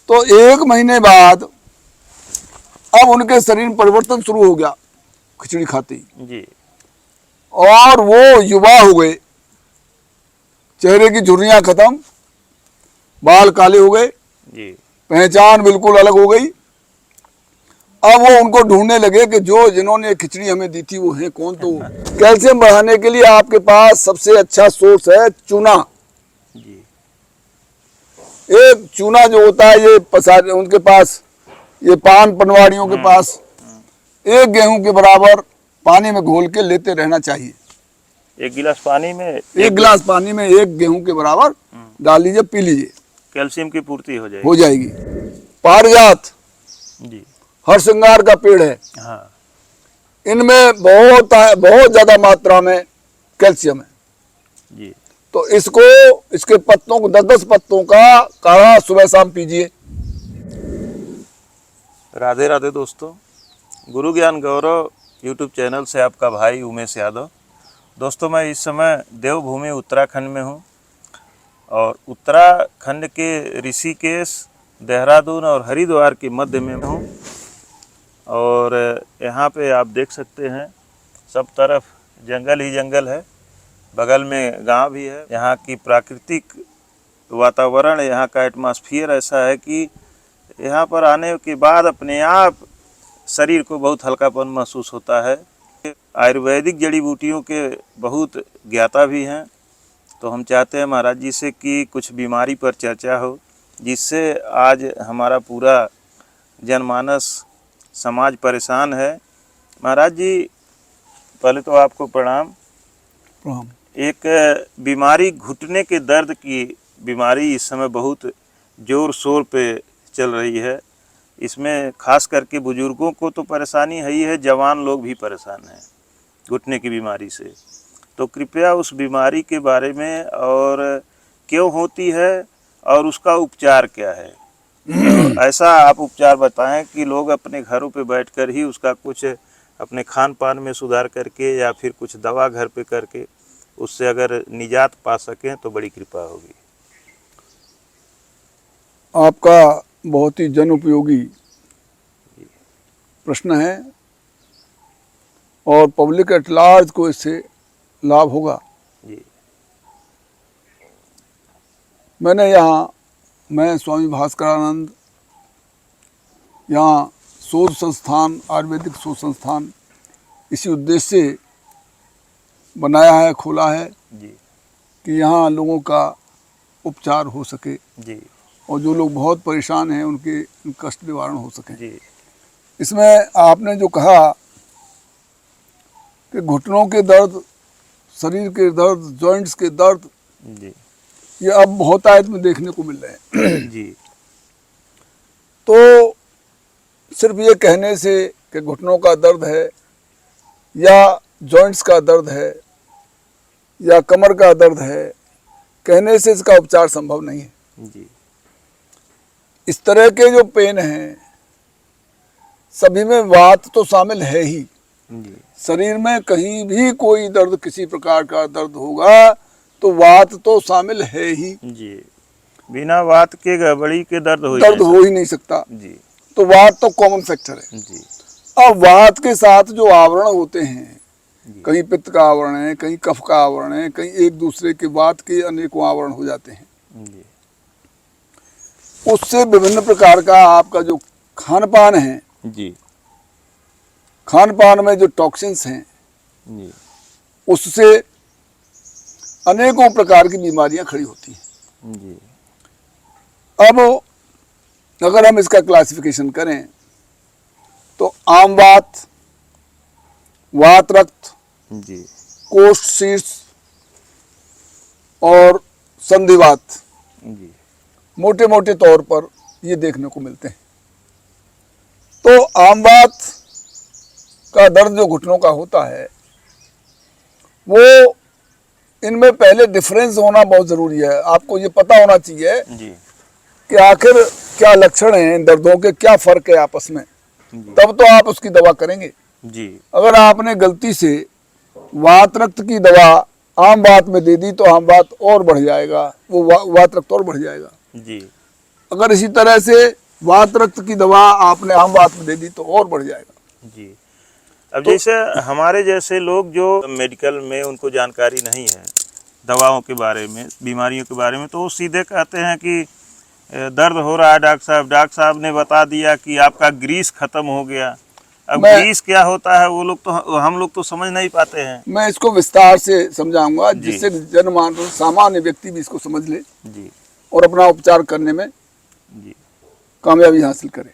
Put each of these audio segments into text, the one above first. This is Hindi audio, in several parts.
तो 1 महीने बाद अब उनके शरीर में परिवर्तन शुरू हो गया खिचड़ी खाते ही जी। और वो युवा हो गए, चेहरे की झुर्रियां खत्म, बाल काले हो गए जी। पहचान बिल्कुल अलग हो गई। अब वो उनको ढूंढने लगे कि जो जिन्होंने खिचड़ी हमें दी थी वो है कौन। तो कैल्शियम बढ़ाने के लिए आपके पास सबसे अच्छा सोर्स है चूना। जी। एक चूना जो होता है ये पसार उनके पास, ये पान पनवाड़ियों के पास 1 गेहूं के बराबर पानी में घोल के लेते रहना चाहिए। 1 गिलास पानी में 1 गिलास पानी में 1 गेहूं के बराबर डाल लीजिए, पी लीजिए, कैल्शियम की पूर्ति हो हो जाएगी। जाएगी। पारिजात जी। हर श्रृंगार का पेड़ है, हाँ। इनमें बहुत ज्यादा मात्रा में कैल्शियम है। जी। तो इसको, इसके पत्तों को 10-10 पत्तों का काढ़ा सुबह शाम पीजिए। राधे राधे दोस्तों, गुरु ज्ञान गौरव यूट्यूब चैनल से आपका भाई उमेश यादव। दोस्तों, मैं इस समय देवभूमि उत्तराखंड में हूँ और उत्तराखंड के ऋषिकेश, देहरादून और हरिद्वार के मध्य में हूँ। और यहाँ पे आप देख सकते हैं सब तरफ जंगल ही जंगल है, बगल में गांव भी है। यहाँ की प्राकृतिक वातावरण, यहाँ का एटमॉस्फेयर ऐसा है कि यहाँ पर आने के बाद अपने आप शरीर को बहुत हल्कापन महसूस होता है। आयुर्वेदिक जड़ी बूटियों के बहुत ज्ञाता भी हैं, तो हम चाहते हैं महाराज जी से कि कुछ बीमारी पर चर्चा हो, जिससे आज हमारा पूरा जनमानस समाज परेशान है। महाराज जी, पहले तो आपको प्रणाम। एक बीमारी, घुटने के दर्द की बीमारी इस समय बहुत जोर शोर पे चल रही है। इसमें खास करके बुजुर्गों को तो परेशानी है ही है, जवान लोग भी परेशान हैं घुटने की बीमारी से। तो कृपया उस बीमारी के बारे में, और क्यों होती है और उसका उपचार क्या है, तो ऐसा आप उपचार बताएं कि लोग अपने घरों पे बैठकर ही उसका कुछ अपने खान पान में सुधार करके या फिर कुछ दवा घर पे करके उससे अगर निजात पा सकें तो बड़ी कृपा होगी। आपका बहुत ही जन उपयोगी प्रश्न है और पब्लिक एट लार्ज को इससे लाभ होगा। जी। मैं स्वामी भास्करानंद यहाँ शोध संस्थान, आयुर्वेदिक शोध संस्थान इसी उद्देश्य से बनाया है, खोला है जी। कि यहाँ लोगों का उपचार हो सके जी। और जो लोग बहुत परेशान हैं उनके कष्ट निवारण हो सके। जी। इसमें आपने जो कहा कि घुटनों के दर्द, शरीर के दर्द, जॉइंट्स के दर्द, जी, ये अब बहुतायत में देखने को मिल रहे हैं। जी। तो सिर्फ ये कहने से कि घुटनों का दर्द है या जॉइंट्स का दर्द है या कमर का दर्द है, कहने से इसका उपचार संभव नहीं है। जी। इस तरह के जो पेन हैं सभी में वात तो शामिल है ही। जी। शरीर में कहीं भी कोई दर्द, किसी प्रकार का दर्द होगा तो वात तो शामिल है ही। जी। बिना वात के गड़बड़ी के दर्द हो ही नहीं सकता। जी। तो वात तो कॉमन फैक्टर है। जी। अब वात के साथ जो आवरण होते हैं, कहीं पित्त का आवरण है, कहीं कफ का आवरण है, कहीं एक दूसरे के वात के अनेकों आवरण हो जाते हैं। जी। उससे विभिन्न प्रकार का आपका जो खान पान है, जी, खान पान में जो टॉक्सिन्स हैं, जी, उससे अनेकों प्रकार की बीमारियां खड़ी होती हैं। जी। अब अगर हम इसका क्लासिफिकेशन करें तो आम वात, वात रक्त, जी, कोष्ठ शीर्ष और संधिवात, जी, मोटे मोटे तौर पर ये देखने को मिलते हैं। तो आम वात का दर्द जो घुटनों का होता है, वो इनमें पहले डिफरेंस होना बहुत ज़रूरी है। आपको ये पता होना चाहिए जी, कि आखिर क्या लक्षण हैं इन दर्दों के, क्या फ़र्क है आपस में, जी, तब तो आप उसकी दवा करेंगे। जी। अगर आपने गलती से वात रक्त की दवा आम वात में दे दी तो आम वात और बढ़ जाएगा, वो वात रक्त और बढ़ जाएगा। जी। अगर इसी तरह से वात रक्त की दवा आपने आम बात में दे दी तो और बढ़ जाएगा। जी। अब जैसे हमारे जैसे लोग जो मेडिकल में उनको जानकारी नहीं है दवाओं के बारे में, बीमारियों के बारे में, तो वो सीधे कहते हैं कि दर्द हो रहा है डॉक्टर साहब ने बता दिया कि आपका ग्रीस खत्म हो गया। अब ग्रीस क्या होता है वो लोग तो, हम लोग तो समझ नहीं पाते हैं। मैं इसको विस्तार से समझाऊंगा जिससे जनमानस सामान्य व्यक्ति भी इसको समझ ले जी और अपना उपचार करने में जी कामयाबी हासिल करे।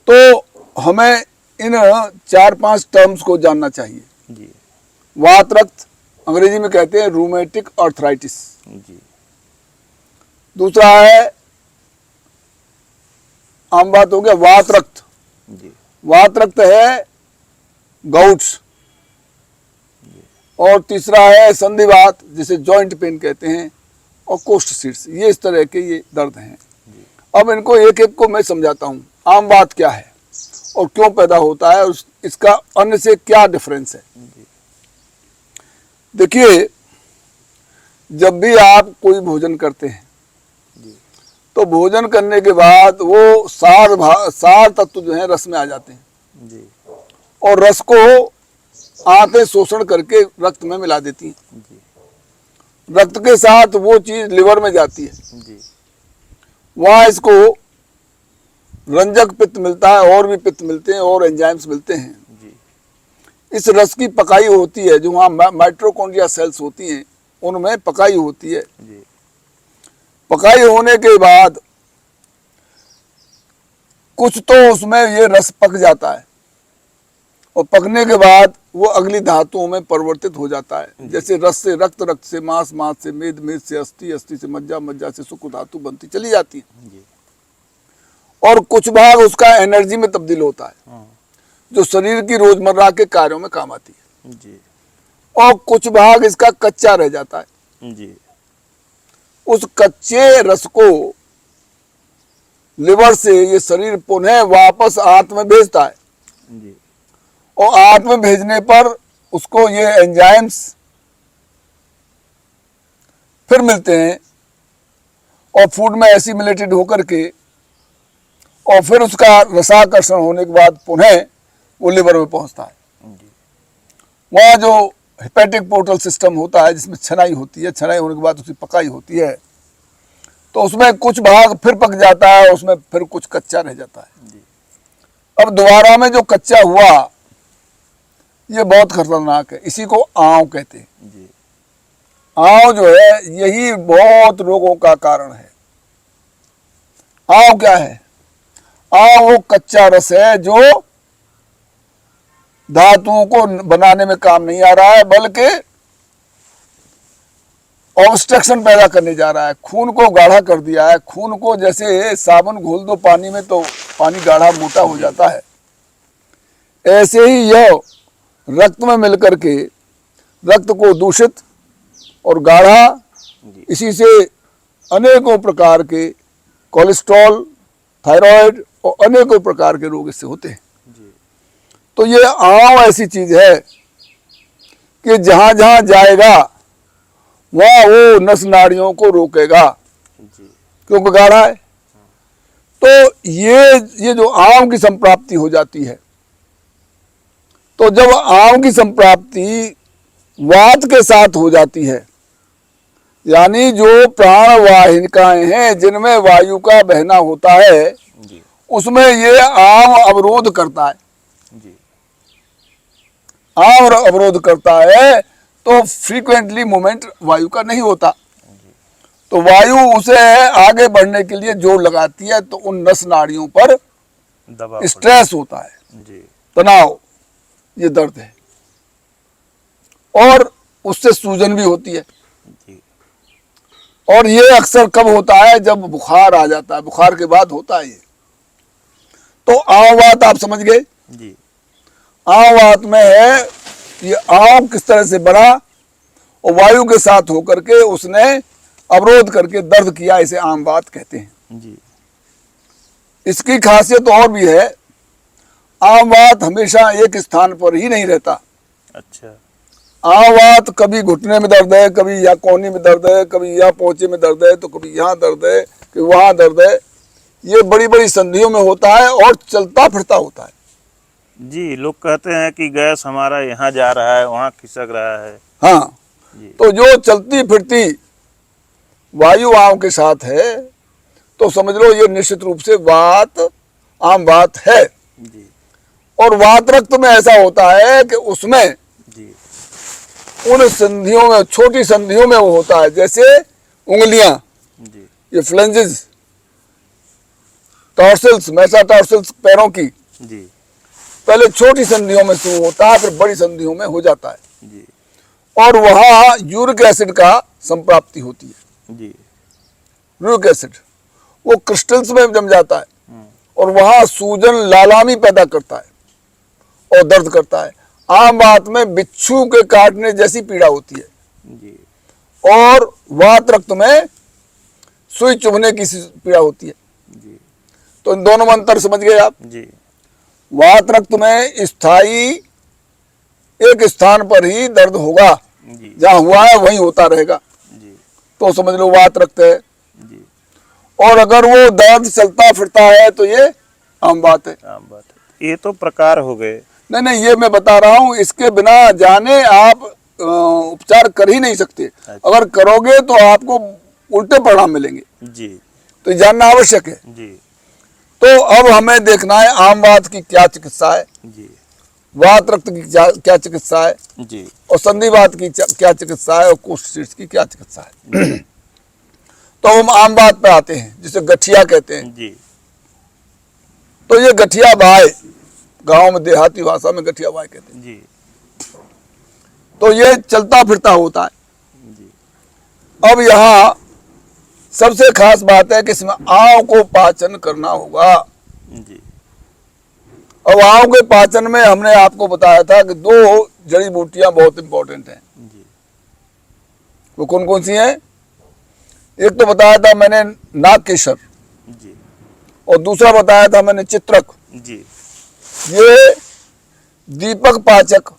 तो हमें इन 4-5 टर्म्स को जानना चाहिए। जी। वात रक्त अंग्रेजी में कहते हैं रूमेटिक आर्थराइटिस। जी। दूसरा है आम बात हो गया वात रक्त। जी। वात रक्त है गाउट्स। और तीसरा है संधिवात जिसे जॉइंट पेन कहते हैं, और कोष्ठ शीर्ष। ये इस तरह के ये दर्द हैं। अब इनको एक एक को मैं समझाता हूँ। आम बात क्या है और क्यों पैदा होता है और इसका अन्य से क्या डिफरेंस है। देखिए, जब भी आप कोई भोजन करते हैं तो भोजन करने के बाद वो सार तत्व जो है रस में आ जाते हैं जी। और रस को आंतें शोषण करके रक्त में मिला देती हैं। जी। रक्त के साथ वो चीज लिवर में जाती है। जी। वहाँ इसको रंजक पित्त मिलता है और भी पित्त मिलते हैं और एंजाइम्स मिलते हैं। जी। इस रस की पकाई होती है, जो वहाँ माइटोकॉन्ड्रिया सेल्स होती हैं उनमें पकाई होती है। जी। पकाई होने के बाद कुछ तो उसमें ये रस पक जाता है और पकने के बाद वो अगली धातुओं में परिवर्तित हो जाता है। जैसे रस से रक्त, रक्त से मांस, मांस से मेद, मेद से अस्थि, अस्थि से मज्जा, मज्जा से सुख धातु बनती चली जाती है। जी। और कुछ भाग उसका एनर्जी में तब्दील होता है जो शरीर की रोजमर्रा के कार्यों में काम आती है। जी। और कुछ भाग इसका कच्चा रह जाता है। जी। उस कच्चे रस को लिवर से ये शरीर पुनः वापस आंत में भेजता है। जी। और आंत में भेजने पर उसको ये एंजाइम्स फिर मिलते हैं और फूड में एसिमिलेटेड होकर के और फिर उसका रसाकर्षण होने के बाद पुनः वो लिवर में पहुंचता है। वहाँ जो हेपेटिक पोर्टल सिस्टम होता है जिसमें छनाई होती है, छनाई होने के बाद उसकी पकाई होती है, तो उसमें कुछ भाग फिर पक जाता है, उसमें फिर कुछ कच्चा रह जाता है। अब दोबारा में जो कच्चा हुआ ये बहुत खतरनाक है। इसी को आंव कहते हैं। आंव जो है यही बहुत रोगों का कारण है। आंव क्या है? आंव वो कच्चा रस है जो धातुओं को बनाने में काम नहीं आ रहा है बल्कि ऑब्स्ट्रक्शन पैदा करने जा रहा है। खून को गाढ़ा कर दिया है। खून को जैसे साबुन घोल दो पानी में तो पानी गाढ़ा मोटा हो जाता है, ऐसे ही यह रक्त में मिलकर के रक्त को दूषित और गाढ़ा, इसी से अनेकों प्रकार के कोलेस्ट्रॉल, थायराइड और अनेकों प्रकार के रोग इससे होते हैं। तो ये आंव ऐसी चीज है कि जहां जहां जाएगा वहां वो नस नाड़ियों को रोकेगा क्योंकि गाढ़ा है। तो ये जो आंव की संप्राप्ति हो जाती है, तो जब आंव की संप्राप्ति वात के साथ हो जाती है, यानी जो प्राण वाहिकाएं हैं जिनमें वायु का बहना होता है, उसमें ये आंव अवरोध करता है। आंव अवरोध करता है तो फ्रीक्वेंटली मूवमेंट वायु का नहीं होता, तो वायु उसे आगे बढ़ने के लिए जोर लगाती है, तो उन नस नाड़ियों पर स्ट्रेस होता है, तनाव, ये दर्द है और उससे सूजन भी होती है। और ये अक्सर कब होता है? जब बुखार आ जाता है, बुखार के बाद होता है ये। तो आंव वात आप समझ गए। आंव वात में है ये आंव किस तरह से बना और वायु के साथ होकर के उसने अवरोध करके दर्द किया, इसे आंव वात कहते हैं। इसकी खासियत और भी है, आंव वात हमेशा एक स्थान पर ही नहीं रहता। अच्छा। आंव वात कभी घुटने में दर्द है, कभी यहाँ कोहनी में दर्द है, कभी यहाँ पोंचे में दर्द है, तो कभी यहाँ दर्द है, कि वहाँ दर्द है। ये बड़ी बड़ी संधियों में होता है और चलता फिरता होता है। जी, लोग कहते हैं कि गैस हमारा यहाँ जा रहा है, वहाँ खिसक रहा है। हाँ, जी तो जो चलती फिरती वायु आम के साथ है तो समझ लो ये निश्चित रूप से वात आम बात है। जी और वात रक्त में ऐसा होता है कि उसमें जी उन संधियों में, छोटी संधियों में वो होता है, जैसे उंगलियां, जी ये फ्लेंजेस, टॉर्सल्स, मेटाटार्सल्स पैरों की, जी पहले छोटी संधियों में शुरू होता है, फिर बड़ी संधियों में हो जाता है। जी और वहाँ यूरिक एसिड का संप्राप्ति होती है। जी यूरिक एसिड वो क्रिस्टल्स में जम जाता है हम्म, और वहाँ सूजन लालामी पैदा करता है और दर्द करता है। आम बात में बिच्छू के काटने जैसी पीड़ा होती है। जी और वात रक्त में सुई चुभने की पीड़ा होती है। जी तो इन दोनों में अंतर समझ गए आप। जी वात रक्त में स्थायी एक स्थान पर ही दर्द होगा, जी जहाँ हुआ है वहीं होता रहेगा, जी तो समझ लो वात रक्त है। जी और अगर वो दर्द चलता फिरता है तो ये आम बात है। आम बात है। ये तो प्रकार हो गए। नहीं नहीं, ये मैं बता रहा हूँ, इसके बिना जाने आप उपचार कर ही नहीं सकते। अच्छा। अगर करोगे तो आपको उल्टे परिणाम मिलेंगे, जी तो ये जानना आवश्यक है। जी तो अब हमें देखना है आम वात की क्या चिकित्सा है, जी वात रक्त की क्या चिकित्सा है, जी और संधिवात की क्या चिकित्सा है, और कोष्ठशीर्ष की क्या चिकित्सा है। तो हम आम बात पे आते हैं, जिसे गठिया कहते हैं। जी तो ये गठिया बाय, गांव में देहाती भाषा में गठिया बाय कहते हैं। जी तो ये चलता फिरता होता है। जी अब यहाँ सबसे खास बात है कि इसमें आंव को पाचन करना होगा। जी अब आंव के पाचन में हमने आपको बताया था कि दो जड़ी बूटियां बहुत इंपॉर्टेंट हैं। जी वो कौन कौन सी हैं? एक तो बताया था मैंने नागकेसर, जी और दूसरा बताया था मैंने चित्रक। जी ये दीपक पाचक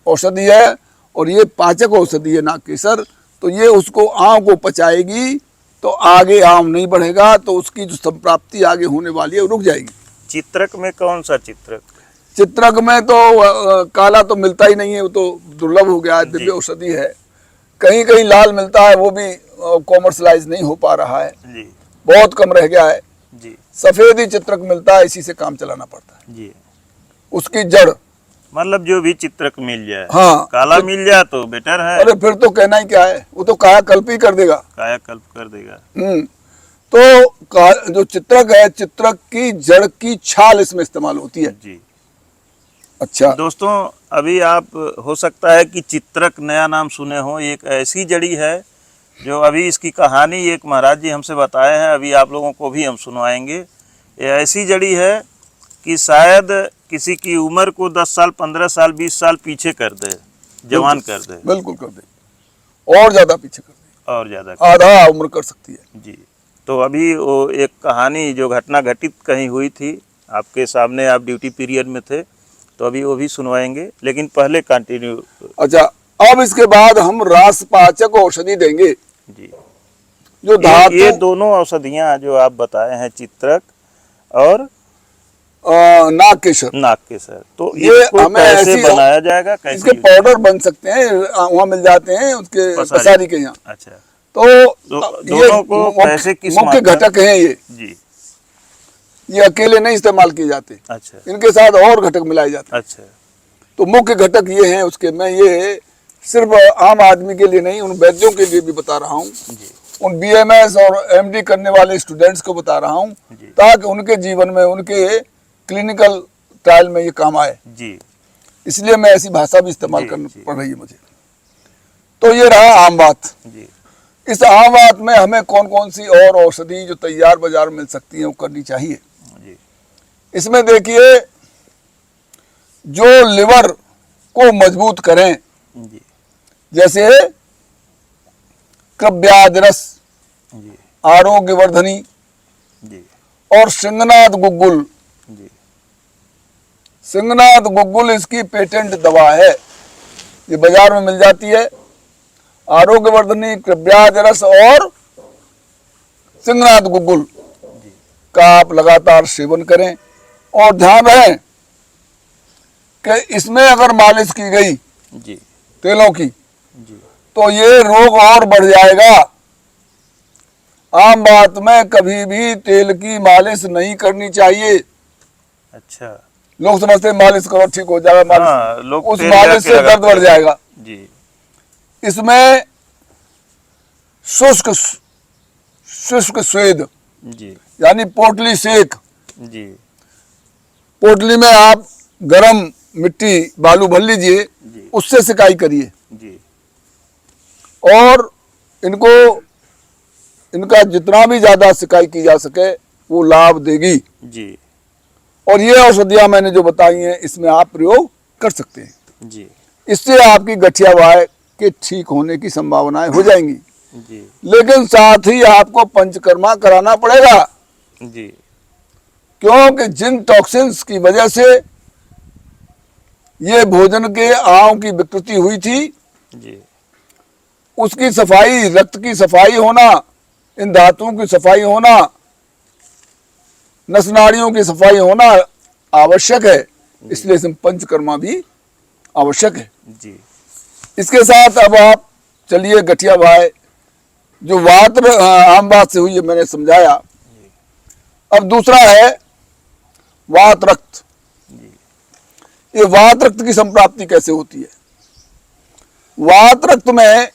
औषधि है और ये पाचक औषधि है नागकेसर। तो ये उसको आम को पचाएगी तो आगे आम नहीं बढ़ेगा, तो उसकी जो संप्राप्ति आगे होने वाली है वो रुक जाएगी। चित्रक में कौन सा चित्रक? चित्रक में तो काला तो मिलता ही नहीं है, वो तो दुर्लभ हो गया है, दिव्य जी। औषधि है। कहीं कहीं लाल मिलता है, वो भी कॉमर्शलाइज नहीं हो पा रहा है, जी बहुत कम रह गया है। जी सफेद ही चित्रक मिलता है, इसी से काम चलाना पड़ता है। जी उसकी जड़, मतलब जो भी चित्रक मिल जाए। हाँ, काला मिल जाए तो बेटर है। अरे फिर तो कहना ही क्या है, वो तो कायाकल्प ही कर देगा। कायाकल्प कर देगा। तो जो चित्रक है, चित्रक की जड़ की छाल इसमें इस्तेमाल होती है। जी अच्छा, दोस्तों, अभी आप हो सकता है कि चित्रक नया नाम सुने हो। एक ऐसी जड़ी है जो अभी इसकी कहानी एक महाराज जी हमसे बताए हैं, अभी आप लोगों को भी हम सुनवाएंगे। ये ऐसी जड़ी है कि शायद किसी की उम्र को 10 साल, 15 साल, 20 साल पीछे कर दे, जवान कर दे। बिल्कुल कर दे, और ज्यादा पीछे कर दे, और ज़्यादा। आधा उम्र कर सकती है। जी, तो अभी वो एक कहानी जो घटना घटित कहीं हुई थी, आपके सामने, आप ड्यूटी पीरियड में थे, तो अभी वो भी सुनवाएंगे, लेकिन पहले कंटिन्यू। अच्छा, अब इसके बाद हम रासपाचक औषधि देंगे, जी, जो धातु ये दोनों औषधियाँ जो आप बताए हैं, चित्रक और नागकेसर, नागकेसर, तो ये इसको हमें कैसे ऐसी बनाया जाएगा, इसके कैसे? पाउडर बन सकते हैं, वहाँ मिल जाते हैं उसके पसारी के यहाँ। अच्छा, तो ये दोनों को पैसे किस मुख्य मात्रा? घटक हैं जी, ये अकेले नहीं इस्तेमाल किए जाते, अच्छा इनके साथ और घटक मिलाए जाते हैं। अच्छा तो मुख्य घटक ये हैं उसके। मैं ये सिर्फ आम आदमी के लिए नहीं, उन वैद्यों के लिए भी बता रहा हूँ, जी उन बीएमएस और एमडी करने वाले स्टूडेंट्स को बता रहा हूँ, जी ताकि उनके जीवन में, उनके क्लिनिकल ट्रायल में ये काम आए। जी इसलिए मैं ऐसी भाषा भी इस्तेमाल जी, करनी जी। पड़ रही है मुझे। तो ये रहा आम बात। जी इस आम बात में हमें कौन कौन सी और औषधि जो तैयार बाजार में मिल सकती है वो करनी चाहिए। जी इसमें देखिए, जो लिवर को मजबूत करें, जी जैसे कृभ्याज रस, जी आरोग्यवर्धनी जी और सिंगनाथ गुग्गुल। जी सिंगनाथ गुग्गुल इसकी पेटेंट दवा है, ये बाजार में मिल जाती है। आरोग्यवर्धनी, कृभ्याज रस और सिंहनाथ गुग्गुल का आप लगातार सेवन करें और ध्यान रहे कि इसमें अगर मालिश की गई जी तेलों की जी तो ये रोग और बढ़ जाएगा। आम बात में कभी भी तेल की मालिश नहीं करनी चाहिए। अच्छा। लोग समझते हैं मालिश करो ठीक हो जाएगा, मालिश हाँ, लोग उस तेल मालिश जाके से दर्द लगाते बढ़ हैं। जाएगा। जी इसमें शुष्क शुष्क स्वेद जी यानी पोटली सेक, जी पोटली में आप गरम मिट्टी बालू भर लीजिए, जी उससे सिकाई करिए जी और इनको इनका जितना भी ज्यादा सिकाई की जा सके वो लाभ देगी। जी और ये औषधियां मैंने जो बताई हैं इसमें आप प्रयोग कर सकते हैं। जी इससे आपकी गठिया वाय के ठीक होने की संभावनाएं हो जाएंगी। जी लेकिन साथ ही आपको पंचकर्मा कराना पड़ेगा, जी क्योंकि जिन टॉक्सिन्स की वजह से ये भोजन के आंव की विकृति हुई थी जी उसकी सफाई, रक्त की सफाई होना, इन धातुओं की सफाई होना, नस नाड़ियों की सफाई होना आवश्यक है। इसलिए इसमें पंचकर्मा भी आवश्यक है। जी इसके साथ अब आप चलिए गठिया भाई, जो बात आम बात से हुई है मैंने समझाया। अब दूसरा है वात रक्त। जी ये वात रक्त की संप्राप्ति कैसे होती है? वात रक्त में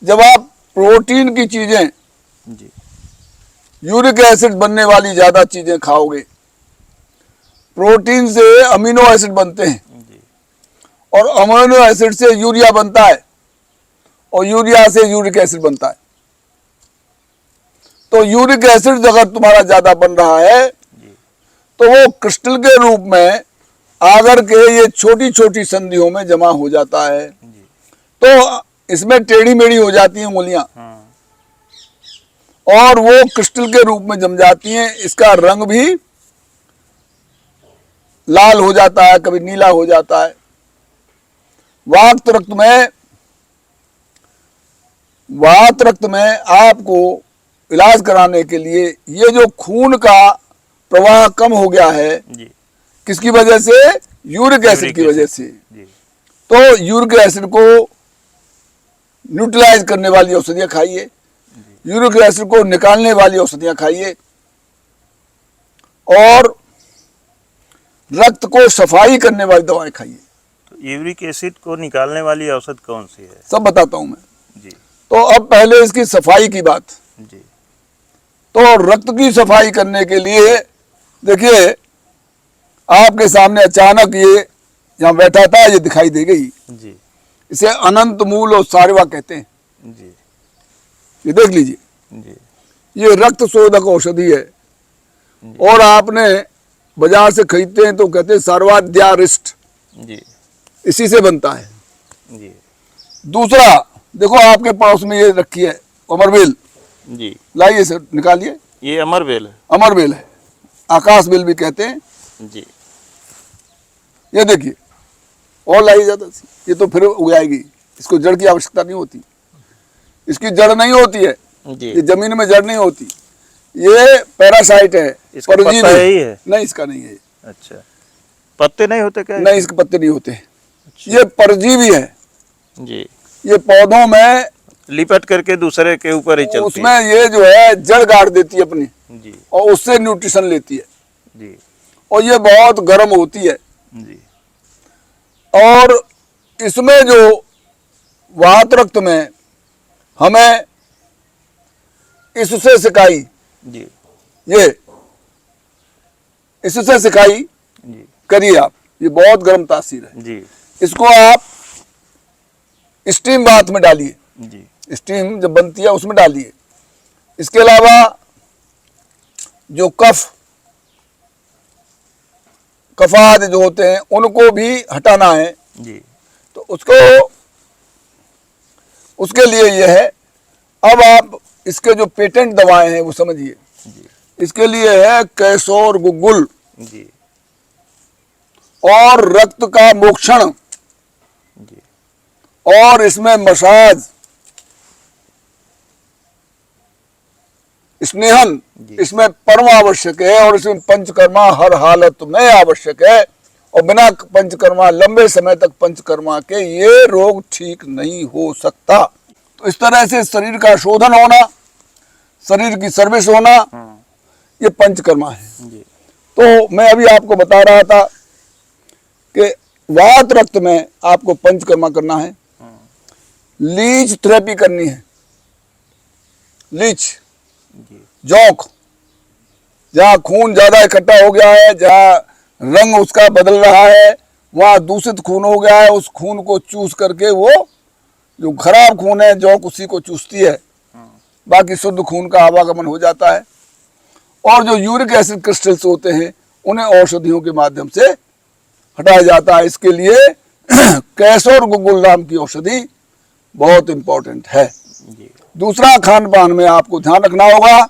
जब आप प्रोटीन की चीजें, जी यूरिक एसिड बनने वाली ज्यादा चीजें खाओगे, प्रोटीन से अमीनो एसिड बनते हैं जी और अमीनो एसिड से यूरिया बनता है और यूरिया से यूरिक एसिड बनता है। तो यूरिक एसिड अगर तुम्हारा ज्यादा बन रहा है जी तो वो क्रिस्टल के रूप में आगर के ये छोटी छोटी संधियों में जमा हो जाता है। जी तो इसमें टेढ़ी मेढ़ी हो जाती हैं उंगलियां हाँ और वो क्रिस्टल के रूप में जम जाती हैं। इसका रंग भी लाल हो जाता है, कभी नीला हो जाता है। वात रक्त में आपको इलाज कराने के लिए ये जो खून का प्रवाह कम हो गया है, जी किसकी वजह से? यूरिक एसिड की वजह से। जी तो यूरिक एसिड को न्यूट्रलाइज करने वाली औषधियां खाइए, यूरिक एसिड को निकालने वाली औषधियां खाइए और रक्त को सफाई करने वाली दवाएं खाइए। तो यूरिक एसिड को निकालने वाली औषध कौन सी है? सब बताता हूं मैं। जी तो अब पहले इसकी सफाई की बात। जी तो रक्त की सफाई करने के लिए देखिए आपके सामने अचानक ये यहाँ बैठा था, ये दिखाई दे गई। जी इसे अनंत मूल और सारवा कहते हैं। जी ये देख लीजिए, जी ये रक्त शोधक औषधि है और आपने बाजार से खरीदते हैं तो कहते हैं सर्वाध्यारिष्ट, जी इसी से बनता है। जी दूसरा देखो आपके पड़ोस में ये रखी है अमरबेल, जी लाइए इसे निकालिए। ये अमरबेल है। अमरबेल है, आकाश बेल भी कहते हैं। जी ये देखिए और लाइए ज्यादा सी, ये तो फिर उग जाएगी, इसको जड़ की आवश्यकता नहीं होती, इसकी जड़ नहीं होती है, जी ये जमीन में जड़ नहीं होती, ये पैरासाइट है, इसका परजीवी पत्ता यही है? नहीं, इसका नहीं है। अच्छा, पत्ते नहीं होते क्या? नहीं, इसके पत्ते नहीं होते। ये परजीवी है, जी ये पौधों में लिपट करके दूसरे के ऊपर ही चलती उसमें ये जो है जड़ गाड़ देती है अपनी है। जी और उससे न्यूट्रिशन लेती है जी और ये बहुत गर्म होती है। जी और इसमें जो वात रक्त में हमें इससे सिकाई, जी ये इससे सिकाई जी करिए आप, ये बहुत गर्म तासीर है। जी इसको आप स्टीम बाथ में डालिए, जी स्टीम जब बनती है उसमें डालिए। इसके अलावा जो कफाद जो होते हैं उनको भी हटाना है, जी तो उसके लिए यह है। अब आप इसके जो पेटेंट दवाएं हैं वो समझिए। जी इसके लिए है कैसोर गुग्गुल जी और रक्त का मोक्षण जी और इसमें मसाज स्नेहन जी। इसमें परम आवश्यक है, और इसमें पंचकर्मा हर हालत में आवश्यक है, और बिना पंचकर्मा लंबे समय तक पंचकर्मा के ये रोग ठीक नहीं हो सकता। तो इस तरह से शरीर का शोधन होना, शरीर की सर्विस होना, ये पंचकर्मा है। जी। तो मैं अभी आपको बता रहा था कि वात रक्त में आपको पंचकर्मा करना है, लीच थेरेपी करनी है। लीच जी। जोंक, जहाँ खून ज्यादा इकट्ठा हो गया है, जहाँ रंग उसका बदल रहा है, वहाँ दूषित खून हो गया है, उस खून को चूस करके वो जो खराब खून है जोंक उसी को चूसती है, बाकी शुद्ध खून का आवागमन हो जाता है। और जो यूरिक एसिड क्रिस्टल्स होते हैं उन्हें औषधियों के माध्यम से हटाया जाता है। इसके लिए कैसोर गुगुल नाम की औषधि बहुत इंपॉर्टेंट है। जी। दूसरा, खान पान में आपको ध्यान रखना होगा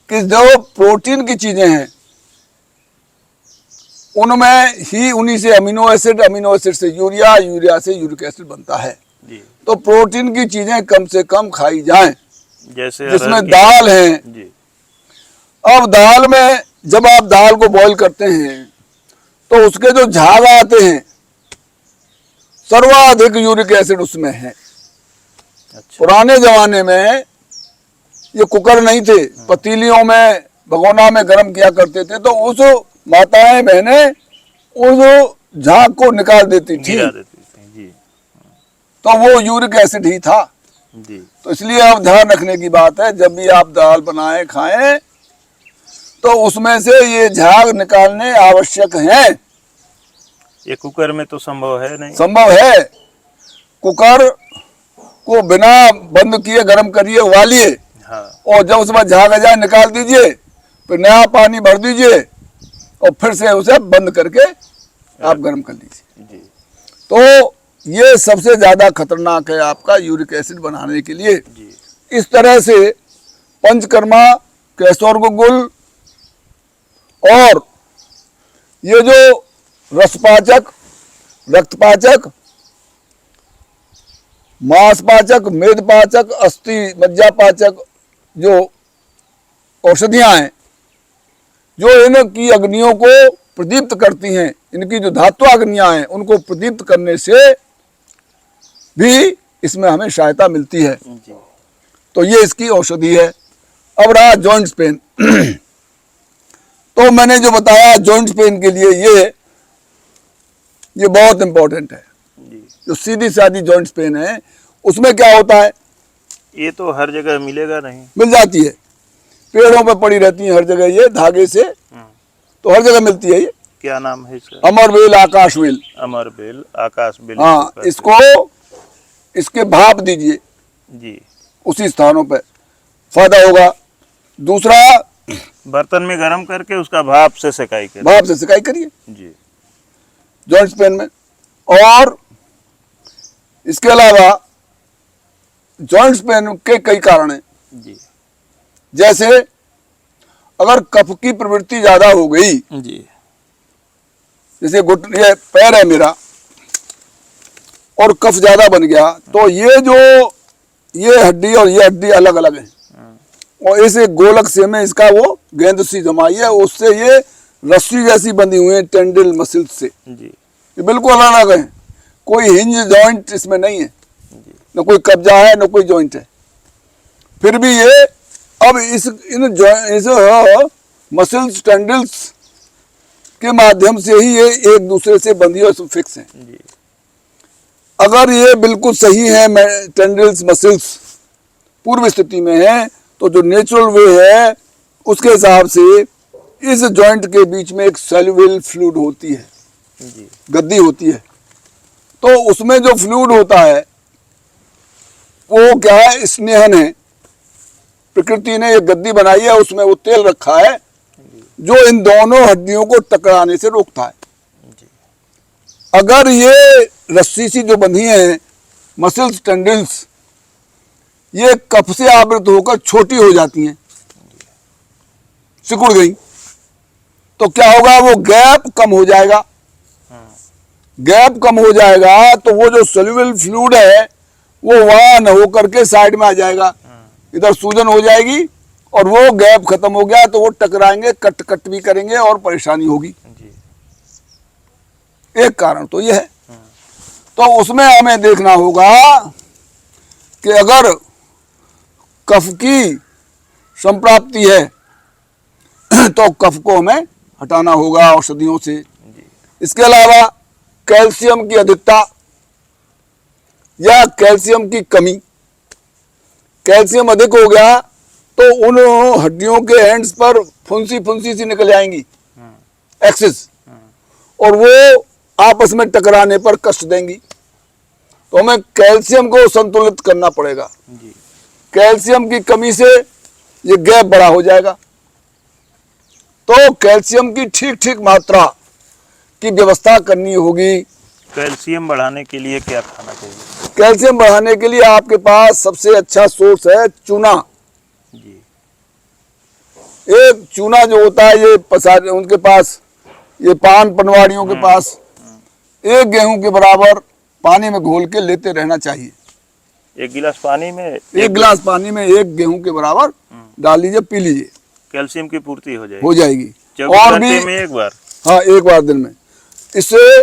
कि जो प्रोटीन की चीजें हैं उनमें ही उन्हीं से अमीनो एसिड से यूरिया, यूरिया से यूरिक एसिड बनता है। जी। तो प्रोटीन की चीजें कम से कम खाई जाएं, जैसे जिसमें अरहर की- दाल है। जी। अब दाल में जब आप दाल को बॉईल करते हैं तो उसके जो झाग आते हैं, सर्वाधिक यूरिक एसिड उसमें है। अच्छा। पुराने जमाने में ये कुकर नहीं थे, पतीलियों में भगोना में गर्म किया करते थे, तो उस माताएं बहनें उस झाग को निकाल देती थी, गिरा देती थी। जी। तो वो यूरिक एसिड ही था। जी। तो इसलिए अब ध्यान रखने की बात है, जब भी आप दाल बनाएं खाएं तो उसमें से ये झाग निकालने आवश्यक हैं। ये कुकर में तो संभव है नहीं। संभव है, कुकर को बिना बंद किए गर्म करिए, उबालिए, हाँ। और जब उसमें झाग आ जाए निकाल दीजिए, फिर नया पानी भर दीजिए और फिर से उसे बंद करके आप गर्म कर लीजिए। जी। तो ये सबसे ज्यादा खतरनाक है आपका यूरिक एसिड बनाने के लिए। जी। इस तरह से पंचकर्मा, कैसोर गुगुल और ये जो रसपाचक, रक्तपाचक, मांसपाचक, मेदपाचक, अस्थि मज्जापाचक जो औषधियां हैं, जो इनकी अग्नियों को प्रदीप्त करती हैं, इनकी जो धातु अग्नियां हैं उनको प्रदीप्त करने से भी इसमें हमें सहायता मिलती है। जी। तो ये इसकी औषधि है। अब रहा जॉइंट्स पेन। तो मैंने जो बताया जॉइंट्स पेन के लिए ये बहुत इंपॉर्टेंट है। जी। जो सीधी सादी जॉइंट्स पेन है उसमें क्या होता है, ये तो हर जगह मिलेगा नहीं। मिल जाती है, पेड़ों पे पड़ी रहती है हर जगह, ये धागे से तो हर जगह मिलती है। ये क्या नाम है इसका? अमरवेल, आकाशवेल। अमरबेल, आकाशबेल। हाँ, इसको इसके भाप दीजिए जी। उसी स्थानों पे, फायदा होगा। दूसरा, बर्तन में गर्म करके उसका भाप से सेकाई करें। भाप से सिकाई करिए जी। जॉइंट्स पेन में। और इसके अलावा जॉइंट्स पेन के कई कारण हैं। जी। जैसे अगर कफ की प्रवृत्ति ज्यादा हो गई, जी। जैसे ये पैर है मेरा और कफ ज्यादा बन गया, तो ये हड्डी और ये हड्डी अलग अलग है, और इस गोलक से में इसका वो गेंद सी जमाई है, उससे ये रस्सी जैसी बंधी हुई है टेंडिल मसल्स से। जी। ये बिल्कुल अलग है, कोई हिंज जॉइंट इसमें नहीं है, न कोई कब्जा है न कोई जॉइंट है। फिर भी ये अब इस मसल्स टेंडिल्स के माध्यम से ही ये एक दूसरे से बंधी और फिक्स है। जी। अगर ये बिल्कुल सही है, टेंडिल्स मसल्स पूर्व स्थिति में है, तो जो नेचुरल वे है उसके हिसाब से इस जॉइंट के बीच में एक सेल्युलर फ्लूइड होती है, जी। गद्दी होती है। तो उसमें जो फ्लूइड होता है वो क्या है, स्नेहन है। प्रकृति ने एक गद्दी बनाई है, उसमें वो तेल रखा है जो इन दोनों हड्डियों को टकराने से रोकता है। जी। अगर ये रस्सी सी जो बंधी है मसल्स टेंडिल्स, ये कफ से आवृत होकर छोटी हो जाती हैं, सिकुड़ गई, तो क्या होगा, वो गैप कम हो जाएगा। गैप कम हो जाएगा तो वो जो सेल्युलर फ्लूइड है वो वहां न होकर के साइड में आ जाएगा, इधर सूजन हो जाएगी और वो गैप खत्म हो गया तो वो टकराएंगे, कट कट भी करेंगे और परेशानी होगी। जी। एक कारण तो ये है। तो उसमें हमें देखना होगा कि अगर कफ की संप्राप्ति है तो कफ को हमें हटाना होगा औषधियों से। जी। इसके अलावा कैल्शियम की अधिकता या कैल्शियम की कमी, कैल्शियम अधिक हो गया तो उन हड्डियों के एंड्स पर फुंसी फुंसी सी निकल जाएंगी, एक्सिस, और वो आपस में टकराने पर कष्ट देंगी। तो हमें कैल्शियम को संतुलित करना पड़ेगा। जी। कैल्शियम की कमी से ये गैप बड़ा हो जाएगा। तो कैल्शियम की ठीक ठीक मात्रा की व्यवस्था करनी होगी। कैल्शियम बढ़ाने के लिए क्या खाना चाहिए? कैल्शियम बढ़ाने के लिए आपके पास सबसे अच्छा सोर्स है चूना। जी। एक चूना जो होता है ये उनके पास, ये पान पनवाड़ियों के पास एक गेहूं के बराबर पानी में घोल के लेते रहना चाहिए। एक गिलास पानी में एक गिलास पानी में एक गेहूं के बराबर डाल लीजिए, पी लीजिए, कैल्शियम की पूर्ति हो जाएगी। हो जाएगी। 24 और घंटे भी, में एक बार? हाँ, एक बार दिन में। इससे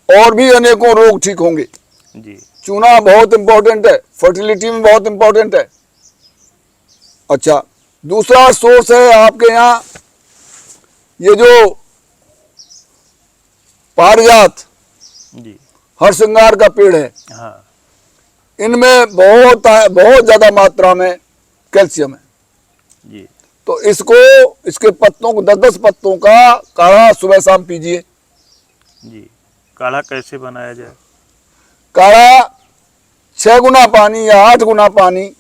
और भी अनेकों रोग ठीक होंगे। जी। चूना बहुत इंपॉर्टेंट है, फर्टिलिटी में बहुत इंपॉर्टेंट है। अच्छा, दूसरा सोर्स है आपके यहाँ ये जो पारिजात, जी। हर श्रृंगार का पेड़ है, हाँ। इनमें बहुत ज्यादा मात्रा में कैल्शियम है। जी। तो इसके पत्तों को 10-10 पत्तों का काढ़ा सुबह शाम पीजिए। जी। काढ़ा कैसे बनाया जाए? काढ़ा 6 गुना पानी या 8 गुना पानी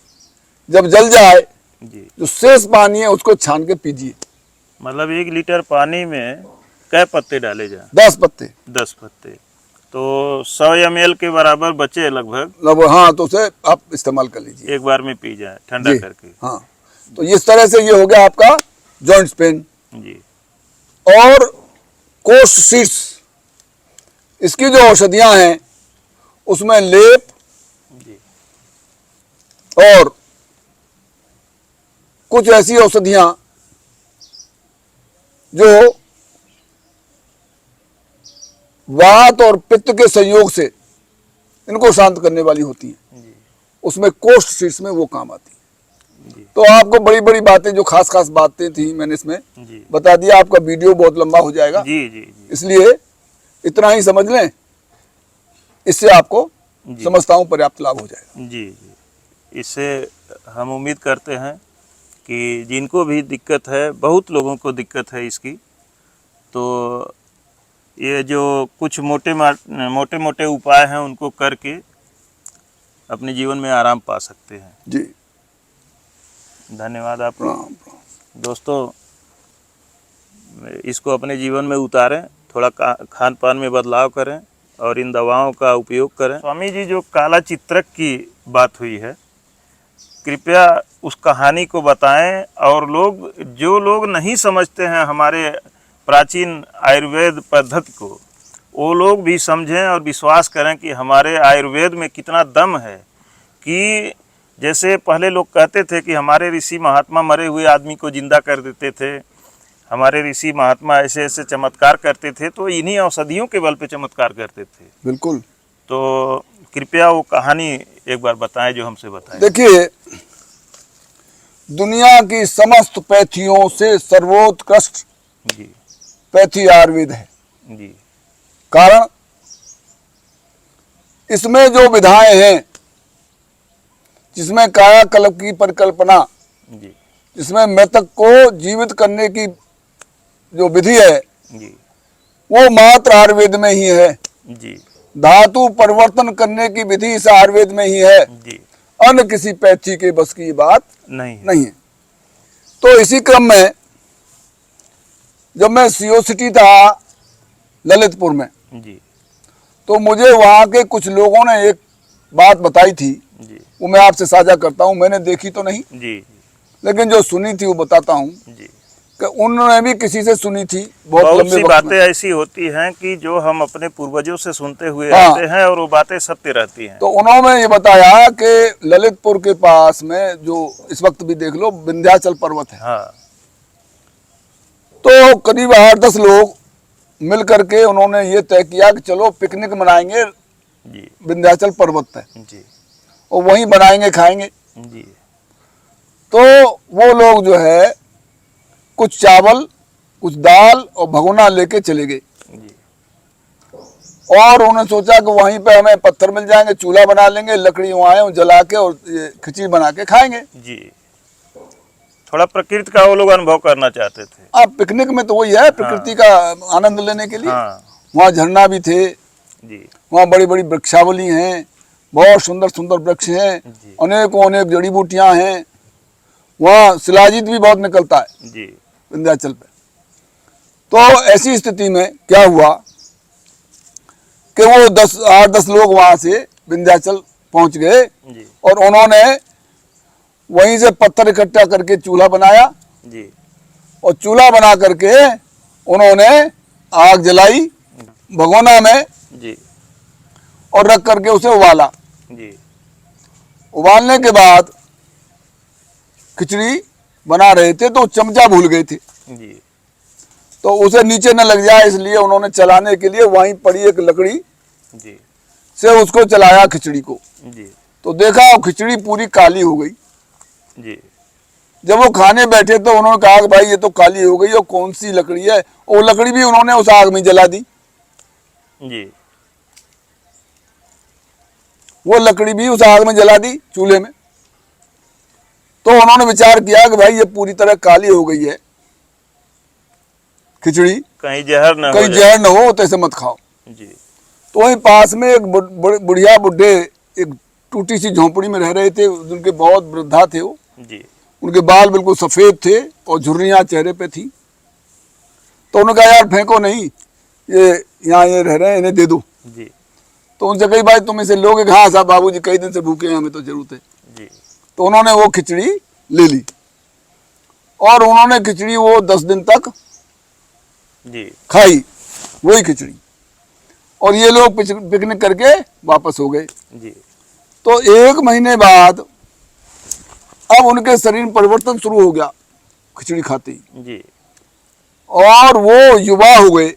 जब जल जाए, जी। जो शेष पानी है उसको छान के पीजिए। मतलब 1 लीटर पानी में कै पत्ते डाले जाए? 10 पत्ते। 10 पत्ते। तो 100 ml के बराबर बचे लगभग। हाँ, तो उसे आप इस्तेमाल कर लीजिए, एक बार में पी जाए ठंडा करके। हाँ, तो इस तरह से ये हो गया आपका जॉइंट्स पेन। जी। और कोस्ट सीड्स, इसकी जो औषधियां हैं उसमें लेप जी। और कुछ ऐसी औषधियां जो वात और पित्त के संयोग से इनको शांत करने वाली होती हैं, जी। उसमें कोस्ट सीड्स में वो काम आती है। जी। तो आपको बड़ी बड़ी बातें, जो खास खास बातें थी, मैंने इसमें जी। बता दिया। आपका वीडियो बहुत लंबा हो जाएगा, जी। जी। जी। इसलिए इतना ही समझ लें, इससे आपको जी। समझता हूँ पर्याप्त लाभ हो जाएगा। जी। जी। इससे हम उम्मीद करते हैं कि जिनको भी दिक्कत है, बहुत लोगों को दिक्कत है इसकी, तो ये जो कुछ मोटे मोटे उपाय हैं उनको करके अपने जीवन में आराम पा सकते हैं। जी, धन्यवाद आपका। प्रणाम। दोस्तों, इसको अपने जीवन में उतारें, थोड़ा खान पान में बदलाव करें और इन दवाओं का उपयोग करें। स्वामी जी, जो काला चित्रक की बात हुई है, कृपया उस कहानी को बताएं और जो लोग नहीं समझते हैं हमारे प्राचीन आयुर्वेद पद्धति को, वो लोग भी समझें और विश्वास करें कि हमारे आयुर्वेद में कितना दम है। कि जैसे पहले लोग कहते थे कि हमारे ऋषि महात्मा मरे हुए आदमी को जिंदा कर देते थे, हमारे ऋषि महात्मा ऐसे ऐसे चमत्कार करते थे, तो इन्हीं औषधियों के बल पे चमत्कार करते थे। बिल्कुल। तो कृपया वो कहानी एक बार बताएं जो हमसे बताएं। देखिए, दुनिया की समस्त पैथियों से सर्वोत्कृष्ट जी। पैथी आयुर्वेद है। जी। कारण इसमें जो विधाएं हैं, जिसमें कायाकल्प की परिकल्पना, जी। जिसमें मृतक को जीवित करने की जो विधि है, जी। वो मात्र आयुर्वेद में ही है। जी। धातु परिवर्तन करने की विधि इस आयुर्वेद में ही है। जी। अन्य किसी पैथी के बस की बात नहीं है। तो इसी क्रम में जब मैं सीओ सिटी था ललितपुर में, जी। तो मुझे वहाँ के कुछ लोगों ने एक बात बताई थी, जी। वो मैं आपसे साझा करता हूँ। मैंने देखी तो नहीं, जी। लेकिन जो सुनी थी वो बताता हूँ। जी। कि उन्होंने भी किसी से सुनी थी बहुत बहुत लंबे सी वक्त बातें में। ऐसी होती हैं कि जो हम अपने पूर्वजों से सुनते हुए हाँ। आते हैं और वो बातें सत्य रहती हैं। तो उन्होंने ये बताया कि ललितपुर के पास में जो इस वक्त भी देख लो विंध्याचल पर्वत है, हाँ तो करीब 8-10 लोग मिल करके उन्होंने ये तय किया कि चलो पिकनिक मनाएंगे जी विंध्याचल पर्वत पे जी और वहीं बनाएंगे खाएंगे। जी तो वो लोग जो है कुछ चावल, कुछ दाल और भगोना लेके चले गए जी और उन्होंने सोचा कि वहीं पे हमें पत्थर मिल जाएंगे, चूल्हा बना लेंगे, लकड़ी वहाँ है जला के और ये खिचड़ी बना के खाएंगे। जी। थोड़ा प्रकृति का वो लोग अनुभव करना चाहते थे। अब पिकनिक में तो वही है, प्रकृति का आनंद लेने के लिए। हाँ वहाँ झरना भी थे, जी वहाँ बड़ी बड़ी वृक्षावली हैं, बहुत सुंदर सुंदर वृक्ष हैं, जी अनेकों अनेक जड़ी बूटियाँ हैं, वहाँ शिलाजीत भी बहुत निकलता है जी विंध्याचल पे। तो ऐसी स्थिति में क्या हुआ कि वो 8-10 लोग वहाँ से विंध्याचल पहुँच गए जी और उन्होंने वहीं से पत्थर इकट्ठा करके चूल्हा बनाया जी और चूल्हा बना करके उन्होंने आग जलाई भगोना में जी और रख करके उसे उबाला। जी उबालने के बाद खिचड़ी बना रहे थे तो चमचा भूल गए थे, जी तो उसे नीचे न लग जाए इसलिए उन्होंने चलाने के लिए वहीं पड़ी एक लकड़ी जी से उसको चलाया खिचड़ी को। जी तो देखा वो खिचड़ी पूरी काली हो गई। जी जब वो खाने बैठे तो उन्होंने कहा कि भाई ये तो काली हो गई और कौन सी लकड़ी है, और वो लकड़ी भी उन्होंने उस आग में जला दी। जी वो लकड़ी भी उस आग में जला दी चूल्हे में। तो उन्होंने विचार किया कि भाई ये पूरी तरह काली हो गई है खिचड़ी, कहीं जहर न हो कहीं जाए। जहर न हो तो ऐसे मत खाओ। जी तो वहीं पास में एक बुढ़िया बुढ़े एक टूटी सी झोंपड़ी में रह रहे थे, उनके बहुत वृद्धा थे वो, जी उनके बाल बिल्कुल सफ़ेद थे और झुर्रियाँ चेहरे पे थी। तो उन्होंने कहा यार फेंको नहीं, ये यहाँ ये रह रहे हैं, इन्हें दे दो। जी तो उनसे कही भाई तुम इसे लोगे? हाँ साहब बाबूजी कई दिन से भूखे हैं, हमें तो जरूरत है। जी तो उन्होंने वो खिचड़ी ले ली और उन्होंने खिचड़ी वो 10 दिन तक जी खाई, वही खिचड़ी, और ये लोग पिकनिक करके वापस हो गए। जी तो 1 महीने बाद अब उनके शरीर में परिवर्तन शुरू हो गया खिचड़ी खाते ही, जी और वो युवा हो गए,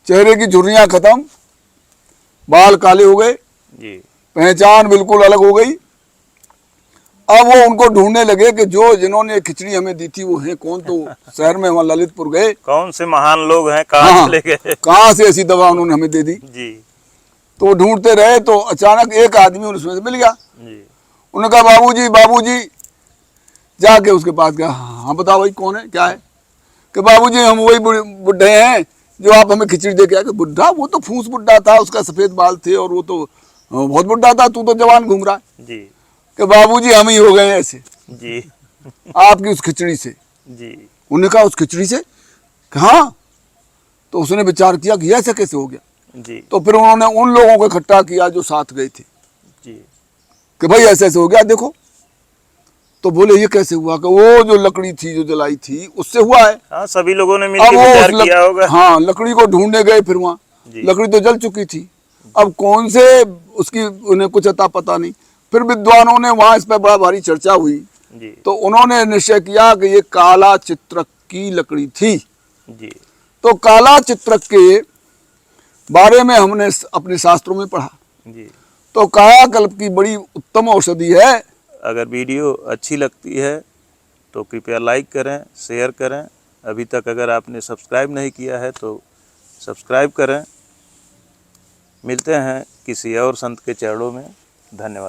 चेहरे की झुर्रियाँ खत्म, बाल काले हो गए, जी पहचान बिल्कुल अलग हो गई। अब वो उनको ढूंढने लगे कि जो जिन्होंने खिचड़ी हमें दी थी वो है कौन। तो शहर में वहाँ ललितपुर गए, कौन से महान लोग हैं, कहाँ हाँ चले गए। कहाँ से ऐसी दवा उन्होंने हमें दे दी। जी तो वो ढूंढते रहे तो अचानक एक आदमी उसमें से मिल गया। जी उन्होंने कहा बाबूजी बाबूजी, जाके उसके पास गया, हाँ बताओ भाई कौन है क्या है? कि बाबूजी हम वही बुढ़े हैं जो आप हमें खिचड़ी दे के आए। बुढ़ा? वो तो फूस बुढ़ा था, उसका सफ़ेद बाल थे और वो तो बहुत बुढ़ा था, तू तो जवान घूम रहा है। जी कि बाबूजी हम ही हो गए हैं ऐसे जी आपकी उस खिचड़ी से। जी उन्होंने कहा उस खिचड़ी से? हाँ। तो उसने विचार किया कि ऐसे कैसे हो गया। जी तो फिर उन्होंने उन लोगों को इकट्ठा किया जो साथ गए थे जी कि भाई ऐसे ऐसे हो गया देखो। तो बोले ये कैसे हुआ? कि वो जो लकड़ी थी जो जलाई थी उससे हुआ है। हाँ, सभी लोगों ने अब मिलकर वो विचार किया होगा। हाँ लकड़ी को ढूंढने गए, फिर वहाँ जी लकड़ी तो जल चुकी थी, अब कौन से उसकी उन्हें कुछ अता पता नहीं। फिर विद्वानों ने वहाँ इस पर बड़ा भारी चर्चा हुई, जी तो उन्होंने निश्चय किया कि ये काला चित्रक की लकड़ी थी। जी तो काला चित्रक के बारे में हमने अपने शास्त्रों में पढ़ा, जी तो कायाकल्प की बड़ी उत्तम औषधि है। अगर वीडियो अच्छी लगती है तो कृपया लाइक करें, शेयर करें। अभी तक अगर आपने सब्सक्राइब नहीं किया है तो सब्सक्राइब करें। मिलते हैं किसी और संत के चरणों में। धन्यवाद।